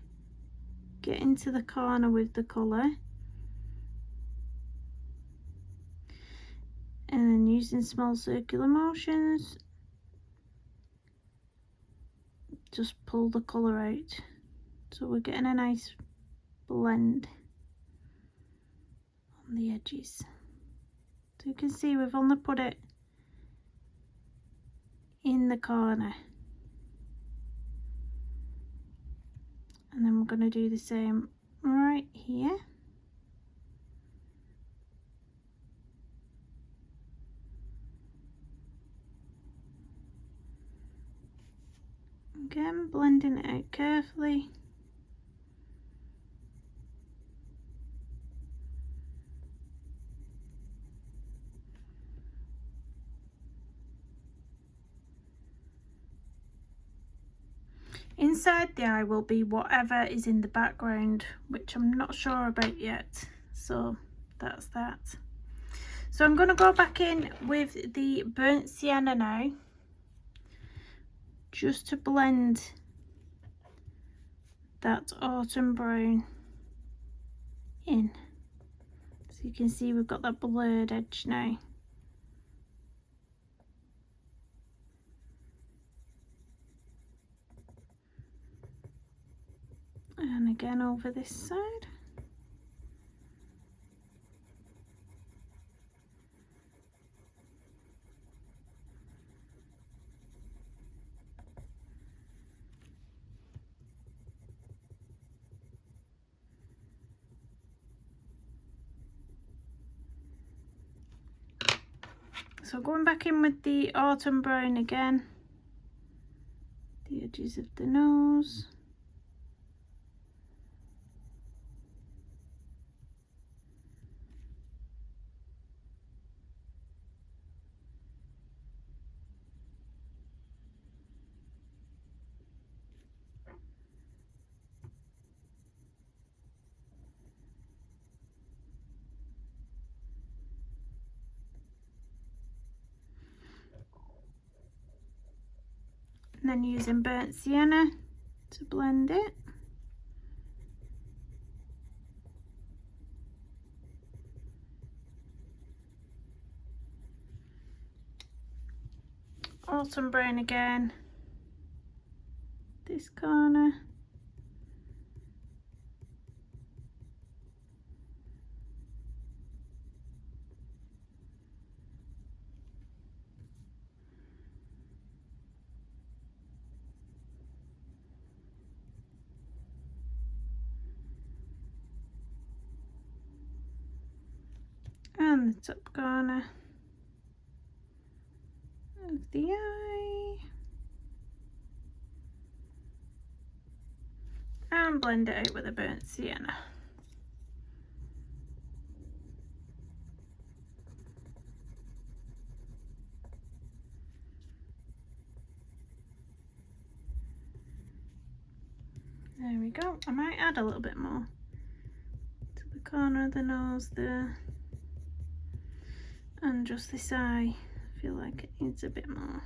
get into the corner with the colour, and then using small circular motions, just pull the colour out. So we're getting a nice blend on the edges. So you can see we've only put it in the corner. And then we're going to do the same right here. Again, blending it out carefully. Inside the eye will be whatever is in the background, which I'm not sure about yet. So that's that. So I'm going to go back in with the burnt sienna now, just to blend that autumn brown in. So you can see we've got that blurred edge now. And again over this side. So going back in with the autumn brown again, the edges of the nose. And then using burnt sienna to blend it. Autumn brown again, this corner. And the top corner of the eye, and blend it out with a burnt sienna. There we go. I might add a little bit more to the corner of the nose there, and just this eye. I feel like it needs a bit more.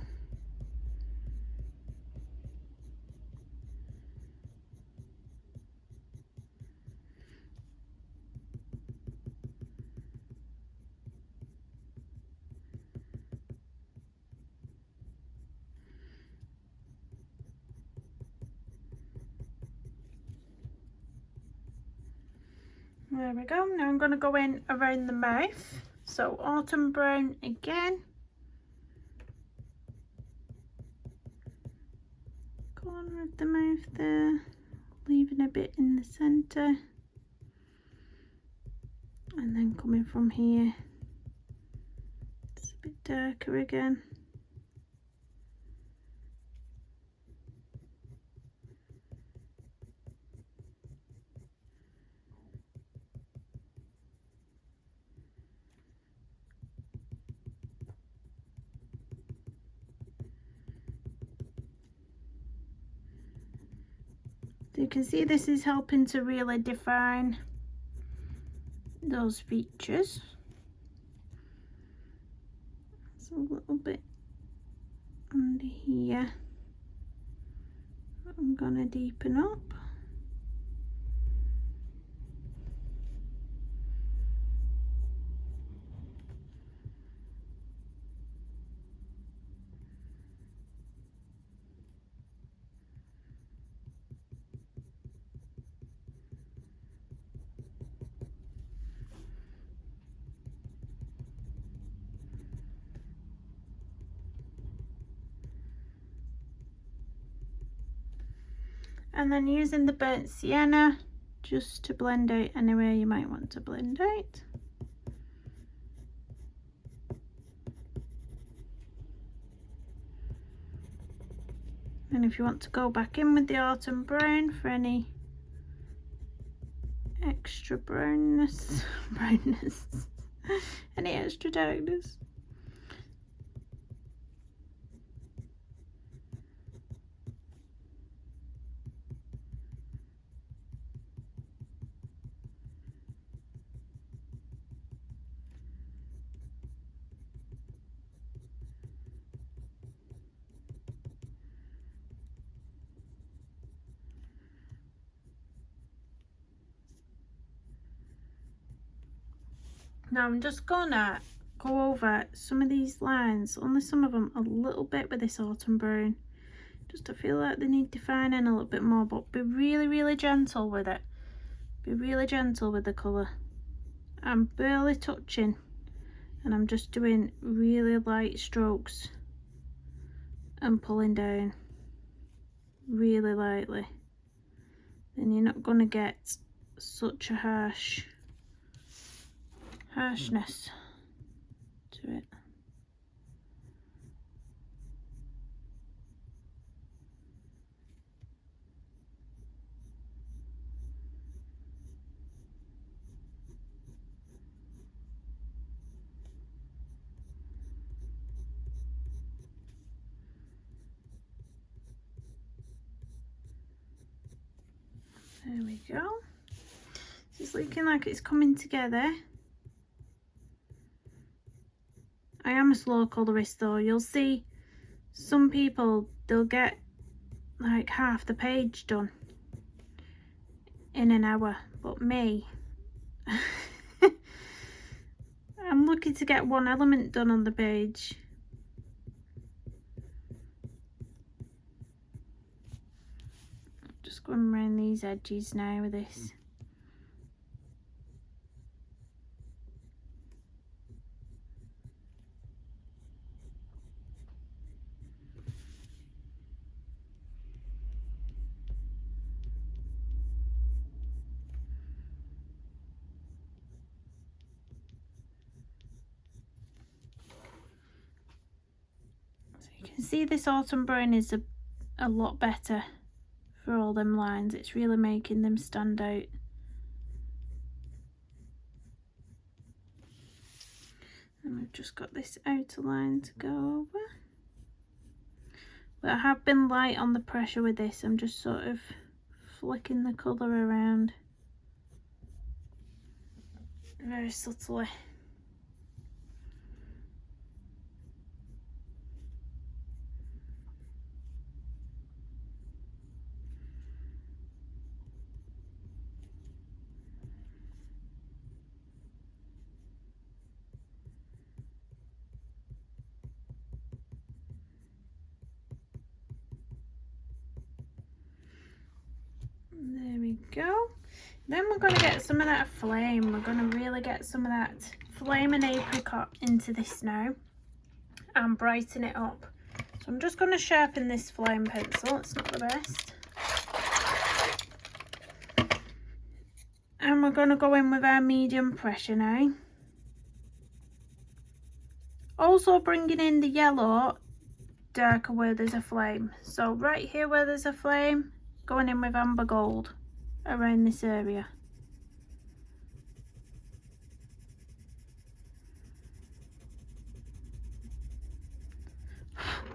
There we go. Now I'm going to go in around the mouth. So autumn brown again. Corner of the mouth there, leaving a bit in the centre. And then coming from here, it's a bit darker again. So you can see this is helping to really define those features. It's a little bit under here I'm gonna deepen up. And then using the burnt sienna just to blend out anywhere you might want to blend out. And if you want to go back in with the autumn brown for any extra brownness, any extra darkness. Now I'm just gonna go over some of these lines, only some of them a little bit with this autumn brown, just to feel like they need defining a little bit more, but be really gentle with it. Be really gentle with the colour. I'm barely touching and I'm just doing really light strokes and pulling down really lightly. Then you're not gonna get such a harshness to it. There we go. It's looking like it's coming together. I am a slow colourist though. You'll see some people, they'll get like half the page done in an hour, but me, I'm lucky to get one element done on the page. Just going around these edges now with this. See, this autumn brown is a lot better for all them lines. It's really making them stand out. And we've just got this outer line to go over. But I have been light on the pressure with this. I'm just sort of flicking the colour around very subtly. There we go. Then we're going to get some of that flame. We're going to really get some of that flame and apricot into this now and brighten it up. So I'm just going to sharpen this flame pencil. It's not the best. And we're going to go in with our medium pressure now. Also bringing in the yellow darker where there's a flame. So right here where there's a flame, going in with amber gold around this area.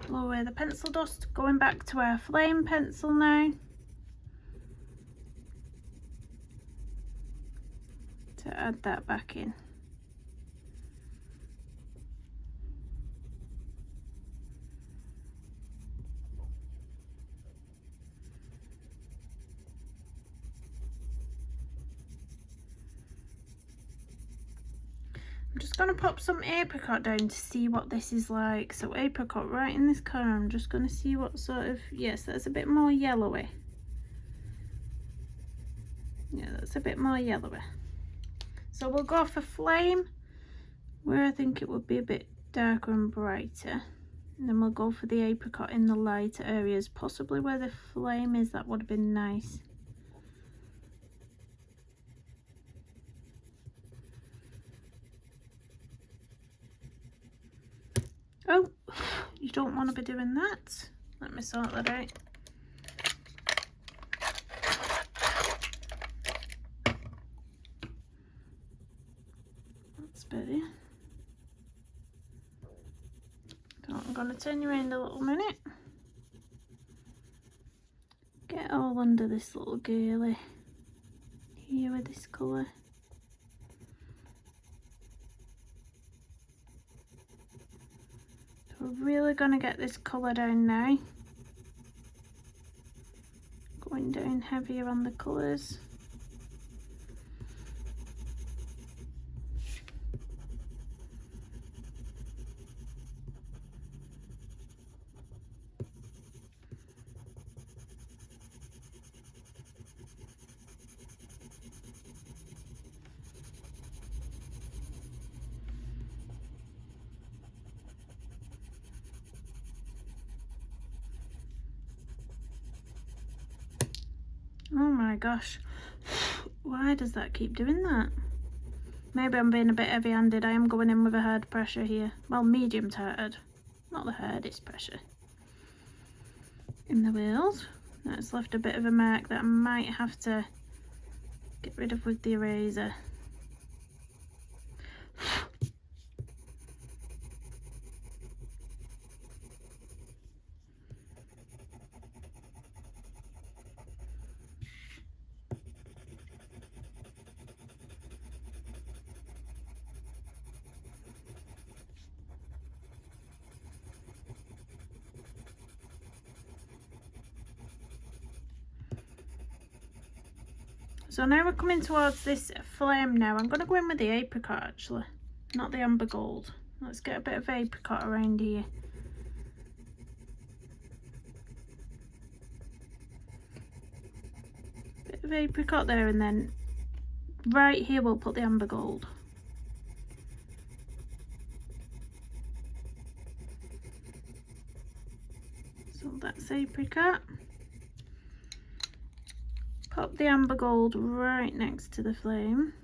Blow away the pencil dust, going back to our flame pencil now to add that back in. I'm just going to pop some apricot down to see what this is like. So apricot right in this corner. I'm just going to see what sort of, yes, that's a bit more yellowy. Yeah, that's a bit more yellowy. So we'll go for flame where I think it would be a bit darker and brighter. And then we'll go for the apricot in the lighter areas, possibly where the flame is. That would have been nice. Oh, you don't want to be doing that. Let me sort that out. That's better. So I'm going to turn you around a little minute. Get all under this little girly here with this colour. We're really going to get this colour down now. Going down heavier on the colours. Oh my gosh, why does that keep doing that? Maybe I'm being a bit heavy-handed. I am going in with a hard pressure here. Well, medium to hard. Not the hardest pressure. In the wheels. That's left a bit of a mark that I might have to get rid of with the eraser. So now we're coming towards this flame now. I'm going to go in with the apricot actually, not the amber gold. Let's get a bit of apricot around here. Bit of apricot there, and then right here we'll put the amber gold. So that's apricot. Pop the amber gold right next to the flame.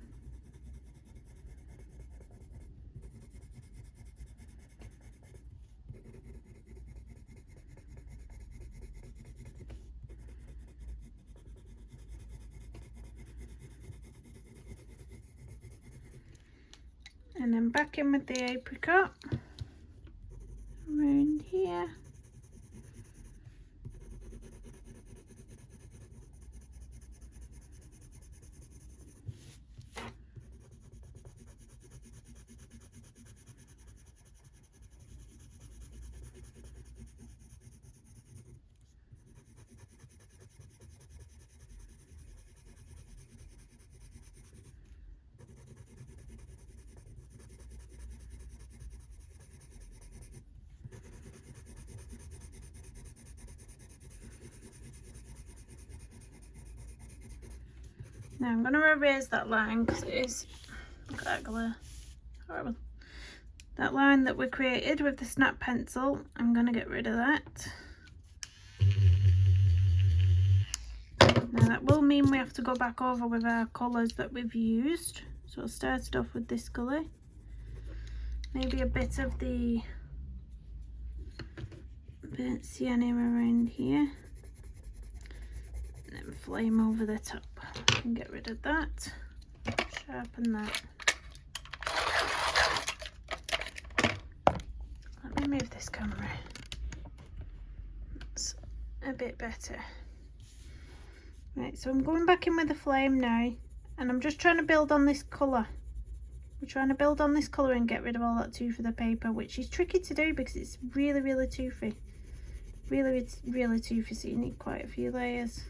And then back in with the apricot around here. Now I'm going to erase that line because it is, look at that glare, horrible. That line that we created with the snap pencil, I'm going to get rid of that. Now that will mean we have to go back over with our colours that we've used. So I started off with this colour, maybe a bit of the burnt sienna around here, and then flame over the top. And get rid of that, sharpen that. Let me move this camera. That's a bit better. Right, so I'm going back in with the flame now, and I'm just trying to build on this colour. We're trying to build on this colour and get rid of all that tooth of the paper, which is tricky to do because it's really, really toothy. Really, really toothy, so you need quite a few layers.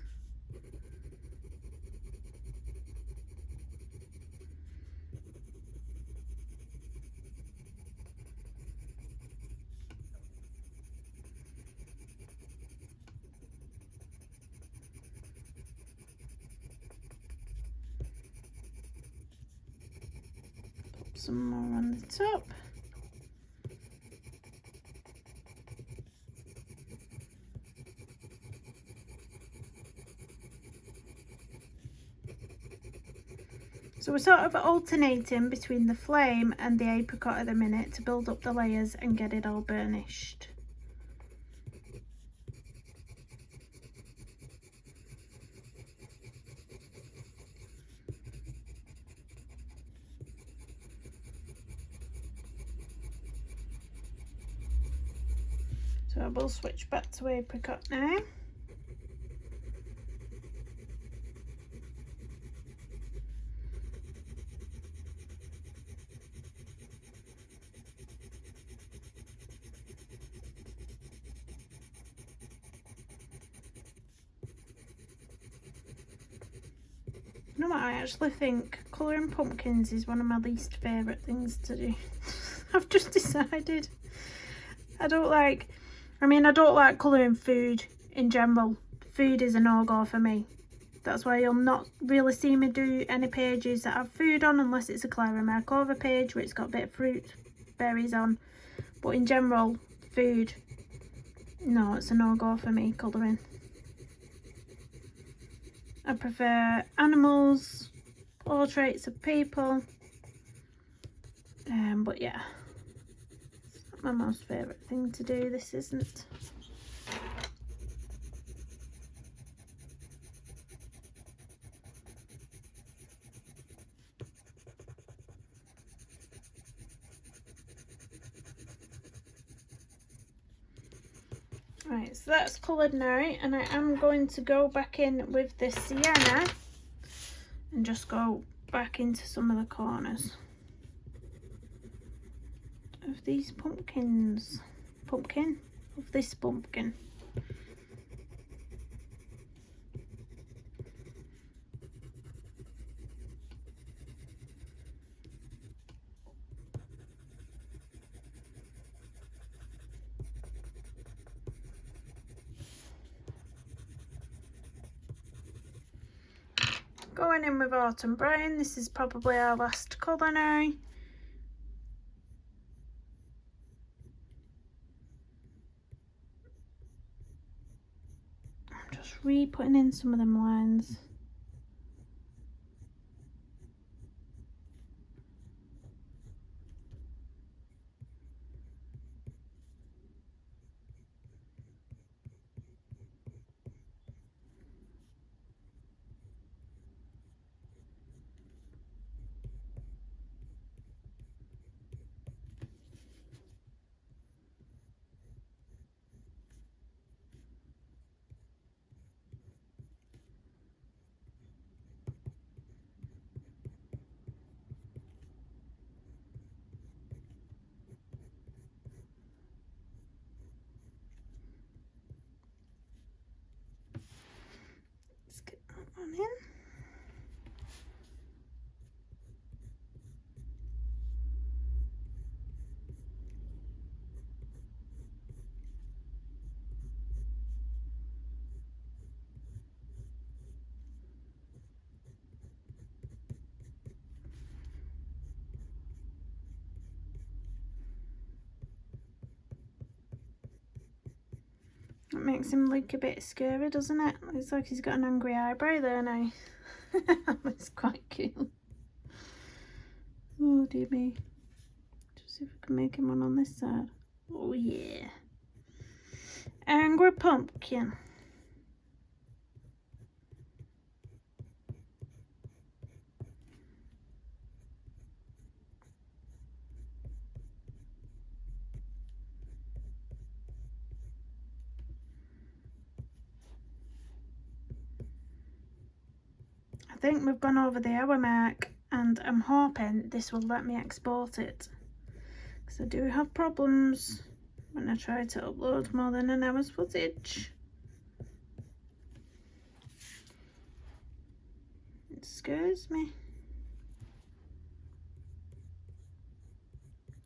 Some more on the top. So we're sort of alternating between the flame and the apricot at the minute to build up the layers and get it all burnished. So I will switch back to apricot now. You know what, I actually think colouring pumpkins is one of my least favourite things to do. I've just decided. I don't like colouring food in general. Food is a no-go for me. That's why you'll not really see me do any pages that have food on unless it's a Clara Markova page where it's got a bit of fruit, berries on. But in general, food, no, it's a no-go for me colouring. I prefer animals, portraits of people, but yeah, it's not my most favourite thing to do, this isn't. Right, so that's coloured now, and I am going to go back in with the sienna and just go back into some of the corners of these pumpkins. Of this pumpkin. Going in with autumn brown. This is probably our last colour now. I'm just re-putting in some of them lines. It makes him look a bit scary, doesn't it? Looks like he's got an angry eyebrow there now. That's quite cool. Oh dear me. Just see if I can make him one on this side. Oh yeah. Angry pumpkin. I think we've gone over the hour mark, and I'm hoping this will let me export it, because I do have problems when I try to upload more than an hour's footage. It scares me.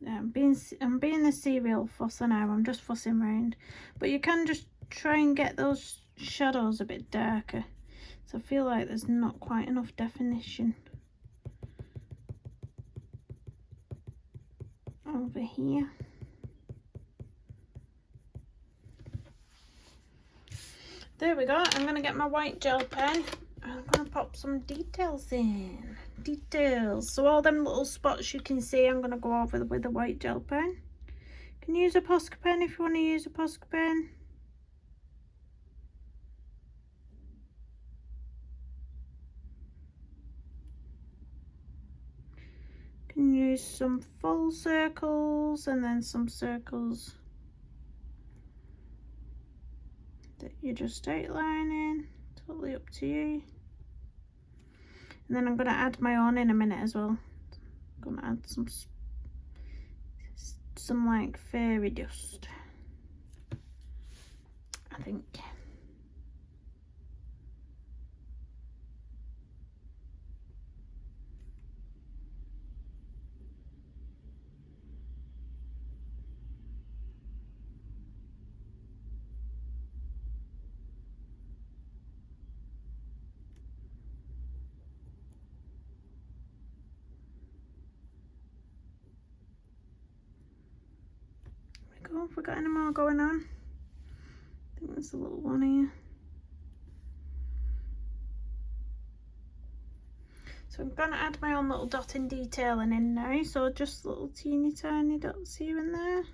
Yeah, I'm being the serial fusser now. I'm just fussing around, but you can just try and get those shadows a bit darker. So I feel like there's not quite enough definition over here. There we go. I'm going to get my white gel pen. I'm going to pop some details in. Details. So all them little spots you can see, I'm going to go over with a white gel pen. You can use a Posca pen if you want to use a Posca pen. You can use some full circles and then some circles that you're just outlining. Totally up to you. And then I'm going to add my own in a minute as well. I'm going to add some like fairy dust, I think. Have we got any more going on? I think there's a little one here. So I'm going to add my own little dotting detailing in now, so just little teeny tiny dots here and there.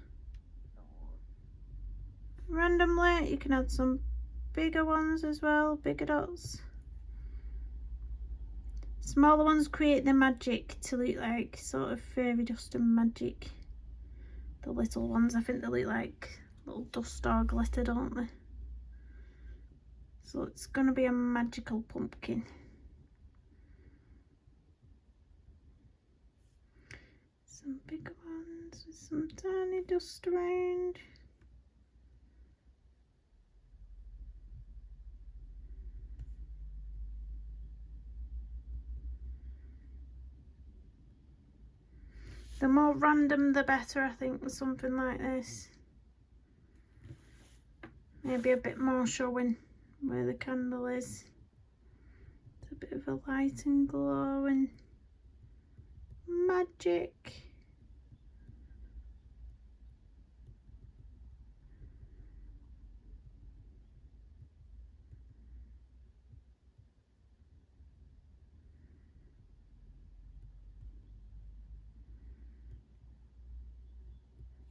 Randomly, you can add some bigger ones as well, bigger dots. Smaller ones create the magic to look like sort of fairy dust and magic. The little ones, I think they look like little dust or glitter, don't they? So it's going to be a magical pumpkin. Some big ones with some tiny dust around. The more random the better, I think, with something like this. Maybe a bit more showing where the candle is. It's a bit of a light and glow and magic.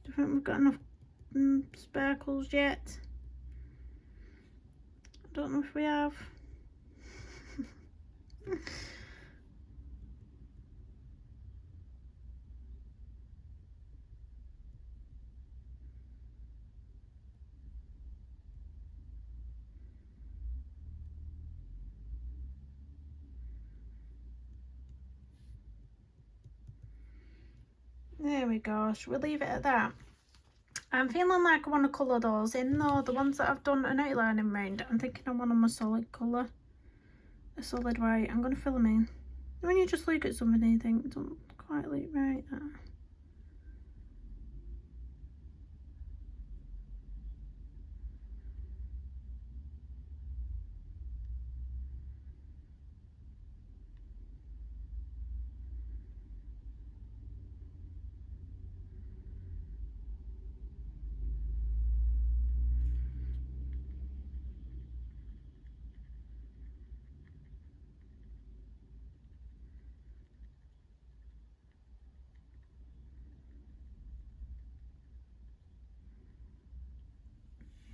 I think we've got enough sparkles yet. I don't know if we have. There we go. Should we leave it at that? I'm feeling like I want to colour those in though. The ones that I've done an outlining round, I'm thinking I want them a solid colour. A solid white. I'm going to fill them in. When you just look at something and you think, it doesn't quite look right.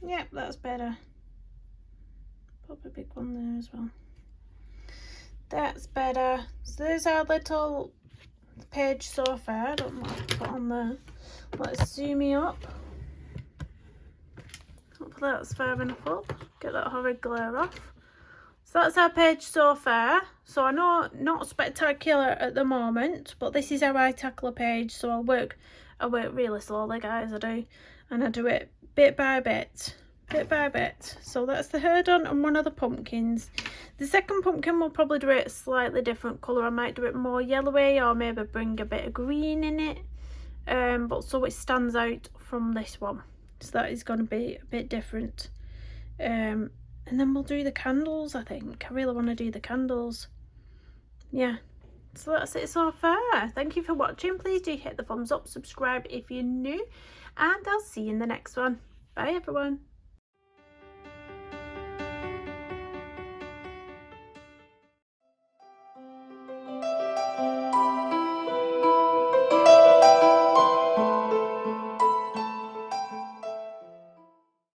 Yep, that's better. Pop a big one there as well. That's better. So there's our little page so far. I don't know what to put on there. Let's zoom you up. Hopefully that's far enough up. Get that horrid glare off. So that's our page so far. So I know not spectacular at the moment, but this is how I tackle a page. So I work really slowly, guys. I do, and I do it bit by bit. So that's the hair done and one of the pumpkins. The second pumpkin will probably do it a slightly different colour. I might do it more yellowy or maybe bring a bit of green in it. But so it stands out from this one. So that is going to be a bit different. And then we'll do the candles, I think. I really want to do the candles. Yeah. So that's it so far. Thank you for watching. Please do hit the thumbs up, subscribe if you're new, and I'll see you in the next one. Bye everyone.